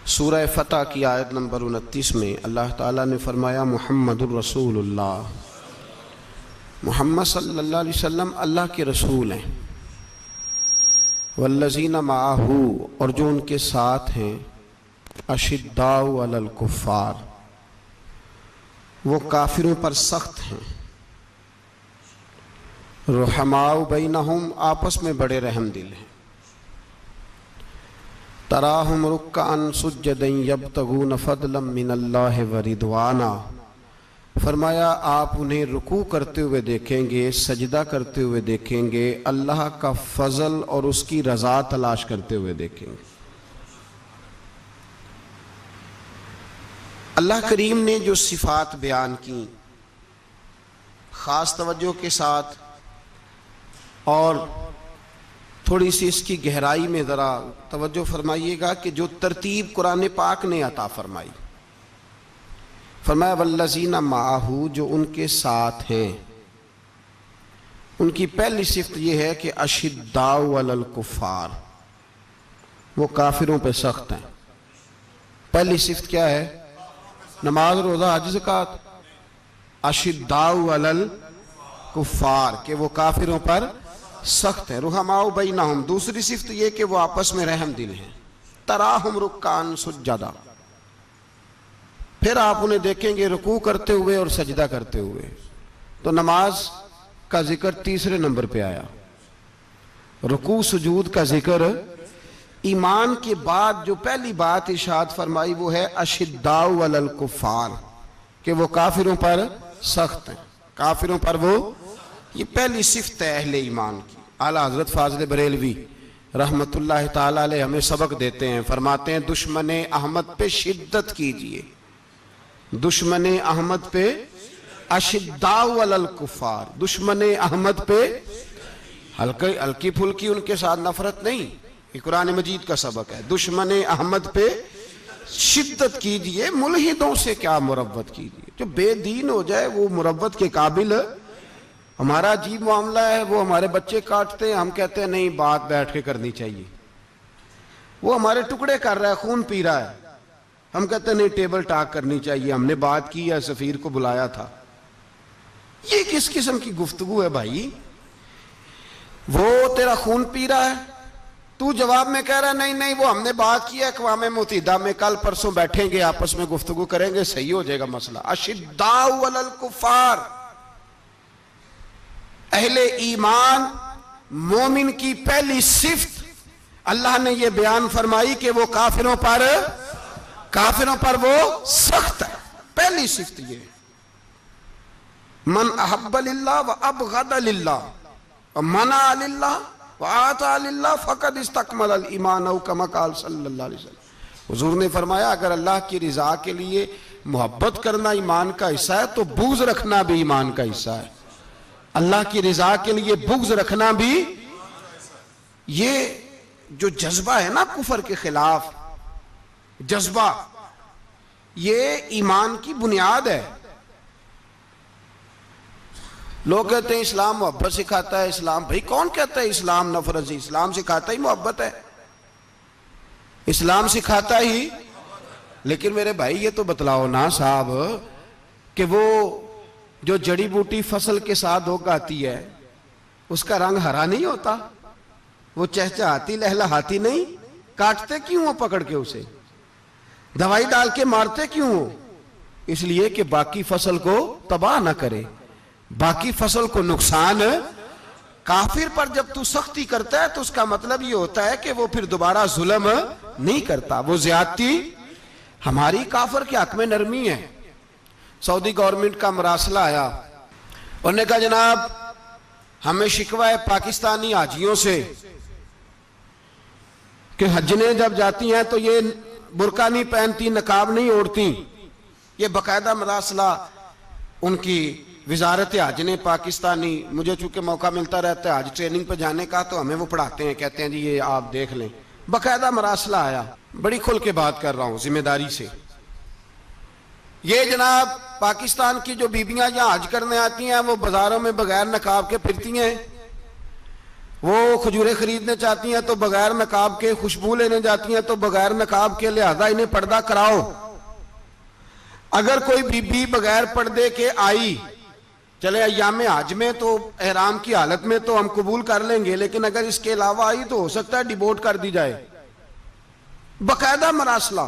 سورہ فتح کی آیت نمبر 29 میں اللہ تعالیٰ نے فرمایا محمد الرسول اللہ، محمد صلی اللہ علیہ وسلم اللہ کے رسول ہیں، والذین معہ، اور جو ان کے ساتھ ہیں، اشداء علی الکفار، وہ کافروں پر سخت ہیں، رحماء بینہم، آپس میں بڑے رحم دل ہیں، تراہم رکعا سجدا یبتغون فضلا من اللہ ورضوانا، فرمایا آپ انہیں رکوع کرتے ہوئے دیکھیں گے، سجدہ کرتے ہوئے دیکھیں گے، اللہ کا فضل اور اس کی رضا تلاش کرتے ہوئے دیکھیں گے۔ اللہ کریم نے جو صفات بیان کی خاص توجہ کے ساتھ اور تھوڑی سی اس کی گہرائی میں ذرا توجہ فرمائیے گا کہ جو ترتیب قرآن پاک نے عطا فرمائی، فرمایا والذین معہ، جو ان کے ساتھ ہیں، ان کی پہلی صفت یہ ہے کہ اشداء علی الکفار، وہ کافروں پہ سخت ہیں۔ پہلی صفت کیا ہے؟ نماز، روزہ، حج، زکوٰۃ۔ اشداء علی الکفار، کہ وہ کافروں پر سخت ہے۔ رحماء بینہم، دوسری صفت یہ کہ وہ آپس میں رحم دل ہیں۔ تراہم رکعا سجدا، پھر آپ انہیں دیکھیں گے رکوع کرتے ہوئے اور سجدہ کرتے ہوئے۔ تو نماز کا ذکر تیسرے نمبر پہ آیا، رکوع سجود کا ذکر۔ ایمان کے بعد جو پہلی بات ارشاد فرمائی وہ ہے اشداء علی الکفار، کہ وہ کافروں پر سخت ہیں، کافروں پر وہ، یہ پہلی صفت ہے اہل ایمان کی۔ اعلیٰ حضرت فاضل بریلوی رحمت اللہ تعالی علیہ ہمیں سبق دیتے ہیں، فرماتے ہیں دشمن احمد پہ شدت کیجئے، دشمن احمد پہ اشداء علی الکفار، دشمن احمد پہ ہلکی پھلکی ان کے ساتھ نفرت نہیں، یہ قرآن مجید کا سبق ہے۔ دشمن احمد پہ شدت کیجئے، ملحدوں سے کیا مروت کیجئے، جو بے دین ہو جائے وہ مروت کے قابل۔ ہمارا عجیب معاملہ ہے، وہ ہمارے بچے کاٹتے ہیں، ہم کہتے ہیں نہیں بات بیٹھ کے کرنی چاہیے، وہ ہمارے ٹکڑے کر رہا ہے، خون پی رہا ہے، ہم کہتے ہیں نہیں ٹیبل ٹاک کرنی چاہیے، ہم نے بات کی ہے، سفیر کو بلایا تھا۔ یہ کس قسم کی گفتگو ہے بھائی؟ وہ تیرا خون پی رہا ہے، تو جواب میں کہہ رہا ہے نہیں نہیں وہ ہم نے بات کی ہے اقوام متحدہ میں، کل پرسوں بیٹھیں گے آپس میں گفتگو کریں گے، صحیح ہو جائے گا مسئلہ۔ اشداء علی الکفار، اہل ایمان مومن کی پہلی صفت اللہ نے یہ بیان فرمائی کہ وہ کافروں پر وہ سخت ہے۔ پہلی صفت یہ، من احب للہ و ابغض للہ و منع للہ و آتا للہ فقد استکمل الایمان، او کما قال صلی اللہ علیہ وسلم۔ حضور نے فرمایا اگر اللہ کی رضا کے لیے محبت کرنا ایمان کا حصہ ہے تو بغض رکھنا بھی ایمان کا حصہ ہے۔ اللہ کی رضا کے لیے بغض رکھنا بھی، یہ جو جذبہ ہے نا کفر کے خلاف، جذبہ یہ ایمان کی بنیاد ہے۔ لوگ کہتے ہیں اسلام محبت سکھاتا ہے، اسلام، بھائی کون کہتا ہے اسلام نفرت؟ اسلام سکھاتا ہی محبت ہے، اسلام سکھاتا ہی، لیکن میرے بھائی یہ تو بتلاؤ نا صاحب کہ وہ جو جڑی بوٹی فصل کے ساتھ اگاتی ہے اس کا رنگ ہرا نہیں ہوتا، وہ چہچہاتی لہلہاتی نہیں، کاٹتے کیوں ہو پکڑ کے اسے، دوائی ڈال کے مارتے کیوں ہو؟ اس لیے کہ باقی فصل کو تباہ نہ کرے، باقی فصل کو نقصان۔ کافر پر جب تو سختی کرتا ہے تو اس کا مطلب یہ ہوتا ہے کہ وہ پھر دوبارہ ظلم نہیں کرتا، وہ زیادتی۔ ہماری کافر کے حق میں نرمی ہے۔ سعودی گورنمنٹ کا مراسلہ آیا، انہوں نے کہا جناب ہمیں شکوہ ہے پاکستانی حاجیوں سے کہ حجنے جب جاتی ہیں تو یہ برقع نہیں پہنتی، نقاب نہیں اوڑھتی۔ یہ باقاعدہ مراسلہ ان کی وزارت حج نے پاکستانی، مجھے چونکہ موقع ملتا رہتا ہے حج ٹریننگ پہ جانے کا تو ہمیں وہ پڑھاتے ہیں، کہتے ہیں جی یہ آپ دیکھ لیں، باقاعدہ مراسلہ آیا، بڑی کھل کے بات کر رہا ہوں ذمہ داری سے۔ یہ جناب پاکستان کی جو بیبیاں یہاں حج کرنے آتی ہیں وہ بازاروں میں بغیر نقاب کے پھرتی ہیں، وہ کھجوریں خریدنے چاہتی ہیں تو بغیر نقاب کے، خوشبو لینے جاتی ہیں تو بغیر نقاب کے، لہذا انہیں پردہ کراؤ۔ اگر کوئی بی بی بغیر پردے کے آئی، چلے ایام حج میں تو احرام کی حالت میں تو ہم قبول کر لیں گے، لیکن اگر اس کے علاوہ آئی تو ہو سکتا ہے ڈیبورٹ کر دی جائے، باقاعدہ مراسلہ۔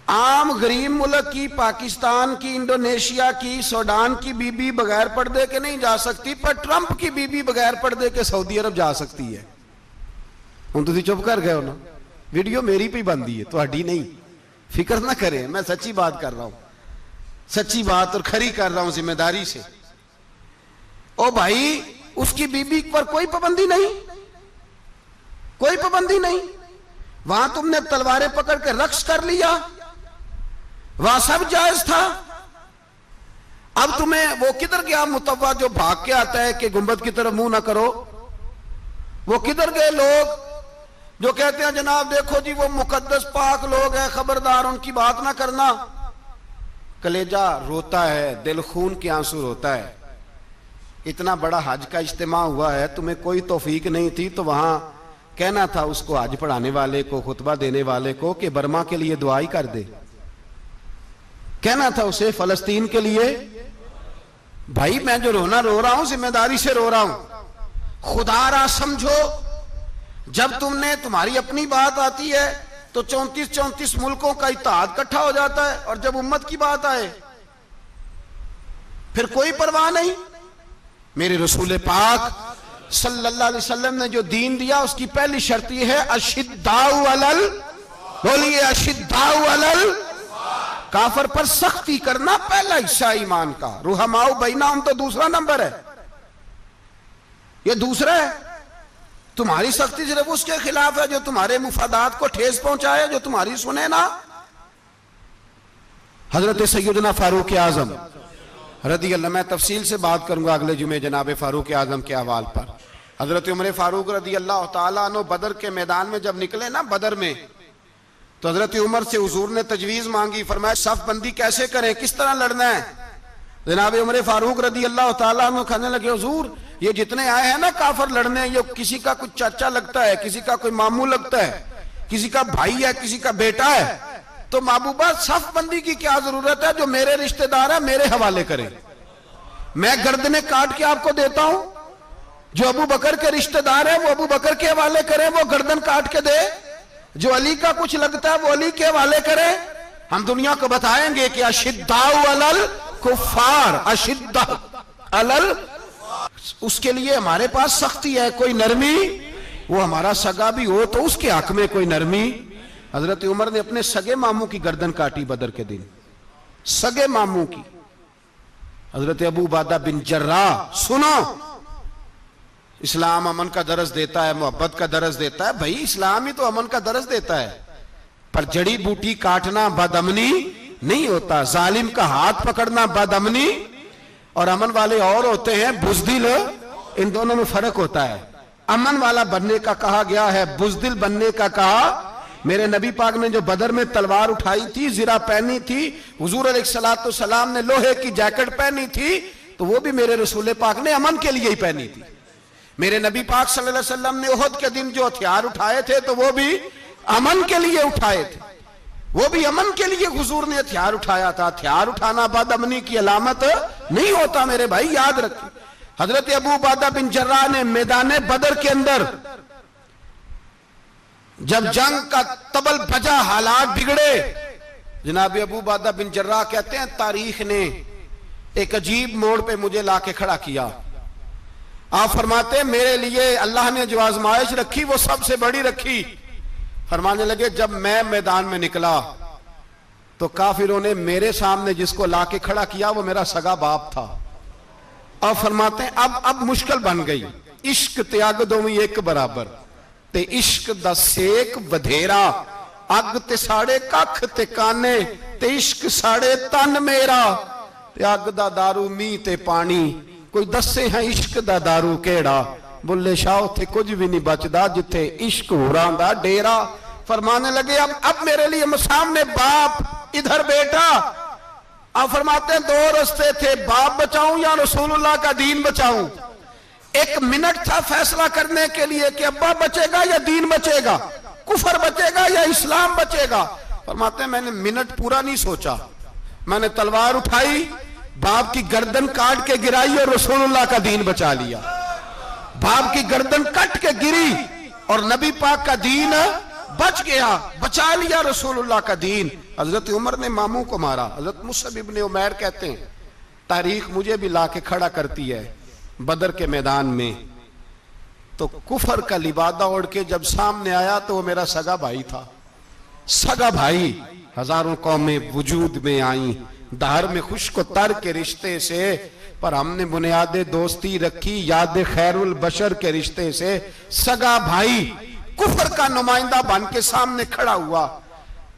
عام غریب ملک کی، پاکستان کی، انڈونیشیا کی، سوڈان کی بی بی بغیر پردے کے نہیں جا سکتی، پر ٹرمپ کی بی بی بغیر پردے کے سعودی عرب جا سکتی ہے۔ ہوں تسی چپ کر گئے ہو نا، ویڈیو میری پہ بندی ہے، تہاڈی نہیں، فکر نہ کریں، میں سچی بات کر رہا ہوں، سچی بات اور کھری کر رہا ہوں ذمہ داری سے۔ او بھائی، اس کی بی بی پر کوئی پابندی نہیں، کوئی پابندی نہیں۔ وہاں تم نے تلواریں پکڑ کے رقص کر لیا، وہاں سب جائز تھا۔ اب تمہیں وہ کدھر گیا متوا جو بھاگ کے آتا ہے کہ گنبد کی طرف منہ نہ کرو؟ وہ کدھر گئے لوگ جو کہتے ہیں جناب دیکھو جی وہ مقدس پاک لوگ ہیں، خبردار ان کی بات نہ کرنا؟ کلیجہ روتا ہے، دل خون کے آنسو روتا ہے۔ اتنا بڑا حج کا اجتماع ہوا ہے، تمہیں کوئی توفیق نہیں تھی تو وہاں کہنا تھا اس کو، حج پڑھانے والے کو، خطبہ دینے والے کو، کہ برما کے لیے دعائی کر دے، کہنا تھا اسے فلسطین کے لیے۔ بھائی میں جو رونا رو رہا ہوں ذمہ داری سے رو رہا ہوں، خدا را سمجھو، جب تم نے تمہاری اپنی بات آتی ہے تو 34 ملکوں کا اتحاد اکٹھا ہو جاتا ہے، اور جب امت کی بات آئے پھر کوئی پرواہ نہیں۔ میرے رسول پاک صلی اللہ علیہ وسلم نے جو دین دیا اس کی پہلی شرط یہ ہے اشداء علل، بولیے اشداء علل، کافر پر سختی کرنا پہلا حصہ ایمان کا۔ رحماء بینہم تو دوسرا نمبر ہے، یہ دوسرا ہے۔ تمہاری سختی صرف اس کے خلاف ہے جو تمہارے مفادات کو ٹھیس پہنچائے، جو تمہاری سنے نا۔ حضرت سیدنا فاروق اعظم رضی اللہ، میں تفصیل سے بات کروں گا اگلے جمعے جناب فاروق اعظم کے احوال پر۔ حضرت عمر فاروق رضی اللہ تعالیٰ عنہ بدر کے میدان میں جب نکلے نا، بدر میں، تو حضرت عمر سے حضور نے تجویز مانگی، فرمایا صف بندی کیسے کریں، کس طرح لڑنا ہے؟ جناب عمر فاروق رضی اللہ تعالیٰ عنہ کہنے لگے حضور یہ جتنے آئے ہیں نا کافر لڑنے، یہ کسی کا کچھ چاچا لگتا ہے، کسی کا کوئی ماموں لگتا ہے، کسی کا بھائی ہے، کسی کا بیٹا ہے، تو محبوبہ صف بندی کی کیا ضرورت ہے؟ جو میرے رشتہ دار ہے میرے حوالے کرے، میں گردنیں کاٹ کے آپ کو دیتا ہوں۔ جو ابو بکر کے رشتہ دار ہے وہ ابو بکر کے حوالے کرے، وہ گردن کاٹ کے دے۔ جو علی کا کچھ لگتا ہے وہ علی کے حوالے کرے۔ ہم دنیا کو بتائیں گے کہ اشداء علل کفار، اشداء علل، اس کے لیے ہمارے پاس سختی ہے، کوئی نرمی، وہ ہمارا سگا بھی ہو تو اس کے حق میں کوئی نرمی۔ حضرت عمر نے اپنے سگے ماموں کی گردن کاٹی بدر کے دن، سگے ماموں کی۔ حضرت ابو عبیدہ بن جراح، سنو، اسلام امن کا درس دیتا ہے، محبت کا درس دیتا ہے۔ بھائی اسلام ہی تو امن کا درس دیتا ہے، پر جڑی بوٹی کاٹنا بدامنی نہیں ہوتا، ظالم کا ہاتھ پکڑنا بدامنی، اور امن والے اور ہوتے ہیں بزدل، ان دونوں میں فرق ہوتا ہے۔ امن والا بننے کا کہا گیا ہے، بزدل بننے کا کہا۔ میرے نبی پاک نے جو بدر میں تلوار اٹھائی تھی، زرہ پہنی تھی، حضور علیہ السلام نے لوہے کی جیکٹ پہنی تھی، تو وہ بھی میرے رسول پاک نے امن کے لیے ہی پہنی تھی۔ میرے نبی پاک صلی اللہ علیہ وسلم نے احد کے دن جو ہتھیار اٹھائے تھے تو وہ بھی امن کے لیے اٹھائے تھے، وہ بھی امن کے لیے حضور نے ہتھیار اٹھایا تھا۔ ہتھیار اٹھانا بد امنی کی علامت نہیں ہوتا میرے بھائی، یاد رکھیں۔ حضرت ابو عبیدہ بن جراح نے میدان بدر کے اندر جب جنگ کا طبل بجا، حالات بگڑے، جناب ابو عبیدہ بن جراح کہتے ہیں تاریخ نے ایک عجیب موڑ پہ مجھے لا کے کھڑا کیا۔ آپ فرماتے ہیں میرے لیے اللہ نے جو آزمائش رکھی وہ سب سے بڑی رکھی۔ فرمانے لگے جب میں میدان میں نکلا تو کافروں نے میرے سامنے جس کو لا کے کھڑا کیا وہ میرا سگا باپ تھا۔ آپ فرماتے ہیں اب مشکل بن گئی، عشق تے اگ دوویں ایک برابر، تے عشق دا سیک بدھیرا، اگ تے ساڑے ککھ تے کانے، تے عشق ساڑے تن میرا، تے اگ دا دارو می تے پانی، کوئی دسے ہیں عشق دا دارو کیڑا، بلے شاہ تھے کچھ بھی نہیں بچدا جتھے عشق ہوران دا ڈیرا۔ فرمانے لگے اب میرے لیے سامنے باپ، ادھر بیٹا۔ آپ فرماتے ہیں دو رستے تھے، باپ بچاؤں یا رسول اللہ کا دین بچاؤں۔ ایک منٹ تھا فیصلہ کرنے کے لیے کہ ابا بچے گا یا دین بچے گا، کفر بچے گا یا اسلام بچے گا۔ فرماتے ہیں میں نے منٹ پورا نہیں سوچا، میں نے تلوار اٹھائی، باپ کی گردن کاٹ کے گرائی اور رسول اللہ کا دین بچا لیا۔ باپ کی گردن کٹ کے گری اور نبی پاک کا دین بچ گیا، بچا لیا رسول اللہ کا دین۔ حضرت عمر نے ماموں کو مارا۔ حضرت مصعب ابن عمیر کہتے ہیں تاریخ مجھے بھی لا کے کھڑا کرتی ہے، بدر کے میدان میں تو کفر کا لبادہ اوڑھ کے جب سامنے آیا تو وہ میرا سگا بھائی تھا، سگا بھائی۔ ہزاروں قومیں وجود میں آئیں دہر میں خشک و تر کے رشتے سے، پر ہم نے بنیاد دوستی رکھی یاد خیر البشر کے رشتے سے۔ سگا بھائی کفر کا نمائندہ بن کے سامنے کھڑا ہوا۔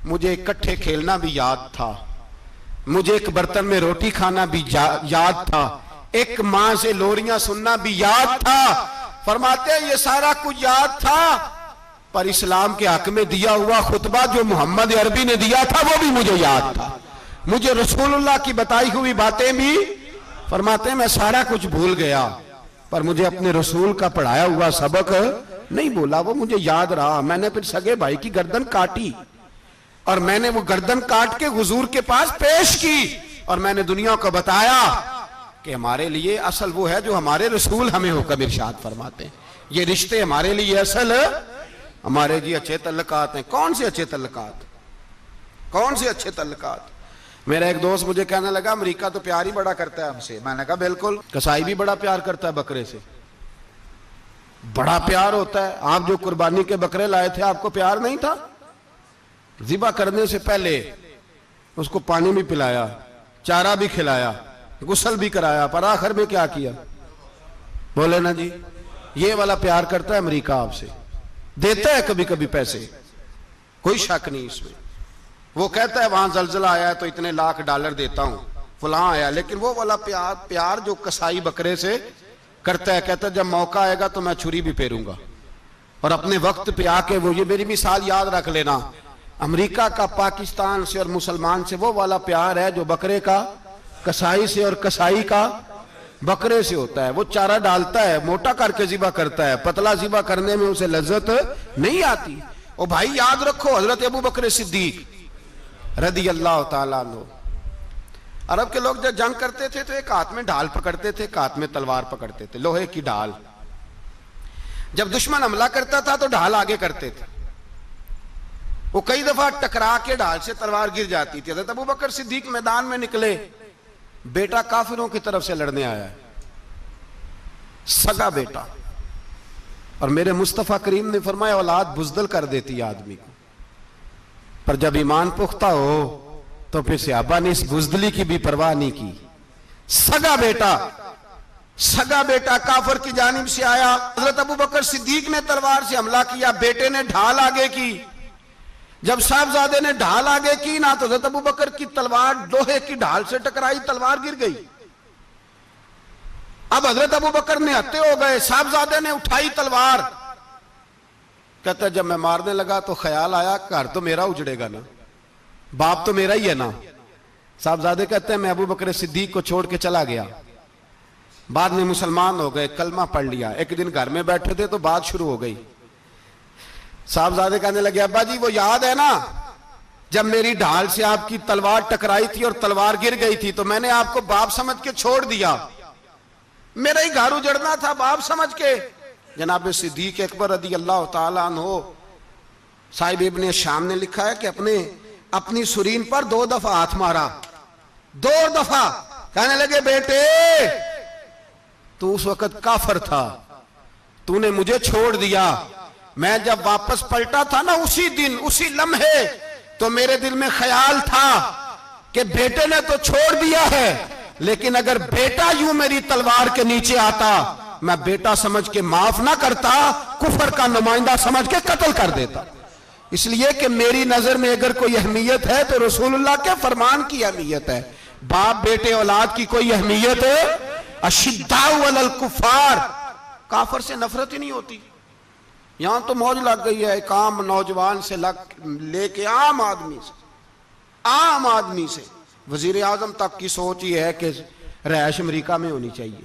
مجھے اکٹھے کھیلنا بھی یاد تھا، مجھے ایک برتن میں روٹی کھانا بھی یاد تھا، ایک ماں سے لوریاں سننا بھی یاد تھا۔ فرماتے ہیں یہ سارا کچھ یاد تھا، پر اسلام کے حق میں دیا ہوا خطبہ جو محمد عربی نے دیا تھا وہ بھی مجھے یاد تھا، مجھے رسول اللہ کی بتائی ہوئی باتیں بھی۔ فرماتے ہیں میں سارا کچھ بھول گیا، پر مجھے اپنے رسول کا پڑھایا ہوا سبق نہیں بولا، وہ مجھے یاد رہا۔ میں نے پھر سگے بھائی کی گردن کاٹی اور میں نے وہ گردن کاٹ کے حضور کے پاس پیش کی، اور میں نے دنیا کو بتایا کہ ہمارے لیے اصل وہ ہے جو ہمارے رسول ہمیں حکم ارشاد فرماتے ہیں۔ یہ رشتے ہمارے لیے اصل ہمارے جی اچھے تعلقات ہیں۔ کون سے اچھے تعلقات؟ کون سے اچھے تعلقات؟ میرا ایک دوست مجھے کہنے لگا امریکہ تو پیار ہی بڑا کرتا ہے ہم سے۔ میں نے کہا بالکل، کسائی بھی بڑا پیار کرتا ہے بکرے سے، بڑا پیار ہوتا ہے۔ آپ جو قربانی کے بکرے لائے تھے آپ کو پیار نہیں تھا؟ ذبح کرنے سے پہلے اس کو پانی بھی پلایا، چارہ بھی کھلایا، غسل بھی کرایا، پر آخر میں کیا کیا؟ بولے نا جی، یہ والا پیار کرتا ہے امریکہ آپ سے، دیتا ہے کبھی کبھی پیسے، کوئی شک نہیں اس میں۔ وہ کہتا ہے وہاں زلزلہ آیا ہے تو اتنے لاکھ ڈالر دیتا ہوں، فلاں آیا، لیکن وہ والا پیار جو کسائی بکرے سے کرتا ہے، کہتا ہے جب موقع آئے گا تو میں چھری بھی پھیروں گا، اور اپنے وقت پہ آ کے وہ، یہ میری مثال یاد رکھ لینا، امریکہ کا پاکستان سے اور مسلمان سے وہ والا پیار ہے جو بکرے کا کسائی سے اور کسائی کا بکرے سے ہوتا ہے۔ وہ چارہ ڈالتا ہے، موٹا کر کے ذبح کرتا ہے، پتلا ذبح کرنے میں اسے لذت نہیں آتی۔ اور بھائی یاد رکھو حضرت ابو بکر صدیق رضی اللہ تعالیٰ عنہ، عرب کے لوگ جب جنگ کرتے تھے تو ایک ہاتھ میں ڈھال پکڑتے تھے، ایک ہاتھ میں تلوار پکڑتے تھے، لوہے کی ڈھال۔ جب دشمن حملہ کرتا تھا تو ڈھال آگے کرتے تھے، وہ کئی دفعہ ٹکرا کے ڈھال سے تلوار گر جاتی تھی۔ حضرت ابو بکر صدیق میدان میں نکلے، بیٹا کافروں کی طرف سے لڑنے آیا ہے، سگا بیٹا، اور میرے مصطفیٰ کریم نے فرمایا اولاد بزدل کر دیتی آدمی کو، پر جب ایمان پختہ ہو تو پھر صحابہ نے اس بزدلی کی بھی پرواہ نہیں کی۔ سگا بیٹا کافر کی جانب سے آیا، حضرت ابو بکر صدیق نے تلوار سے حملہ کیا، بیٹے نے ڈھال آگے کی۔ جب صاحبزادے نے ڈھال آگے کی نا تو حضرت ابو بکر کی تلوار لوہے کی ڈھال سے ٹکرائی، تلوار گر گئی۔ اب حضرت ابو بکر نے ہتے ہو گئے، صاحبزادے نے اٹھائی تلوار، کہتا ہے جب میں مارنے لگا تو خیال آیا گھر تو میرا اجڑے گا نا، باپ تو میرا ہی ہے نا۔ صاحبزادے کہتے ہیں میں ابو بکر صدیق کو چھوڑ کے چلا گیا، بعد میں مسلمان ہو گئے، کلمہ پڑھ لیا۔ ایک دن گھر میں بیٹھے تھے تو بات شروع ہو گئی، صاحبزادے کہنے لگے ابا جی وہ یاد ہے نا جب میری ڈھال سے آپ کی تلوار ٹکرائی تھی اور تلوار گر گئی تھی تو میں نے آپ کو باپ سمجھ کے چھوڑ دیا، میرا ہی گھر اجڑنا تھا باپ سمجھ کے۔ جناب صدیق اکبر رضی اللہ تعالیٰ عنہ، صاحب ابن شام نے لکھا ہے کہ اپنی سرین پر 2 دفعہ ہاتھ مارا، 2 دفعہ، کہنے لگے بیٹے تو اس وقت کافر تھا، تو نے مجھے چھوڑ دیا، میں جب واپس پلٹا تھا نا اسی دن اسی لمحے تو میرے دل میں خیال تھا کہ بیٹے نے تو چھوڑ دیا ہے، لیکن اگر بیٹا یوں میری تلوار کے نیچے آتا میں بیٹا سمجھ کے معاف نہ کرتا، کفر کا نمائندہ سمجھ کے قتل کر دیتا۔ اس لیے کہ میری نظر میں اگر کوئی اہمیت ہے تو رسول اللہ کے فرمان کی اہمیت ہے، باپ بیٹے اولاد کی کوئی اہمیت ہے؟ اشداء علی الکفار، کافر سے نفرت ہی نہیں ہوتی۔ یہاں تو موج لگ گئی ہے ایک عام نوجوان سے لے کے عام آدمی سے وزیر اعظم تک کی سوچ یہ ہے کہ رہائش امریکہ میں ہونی چاہیے،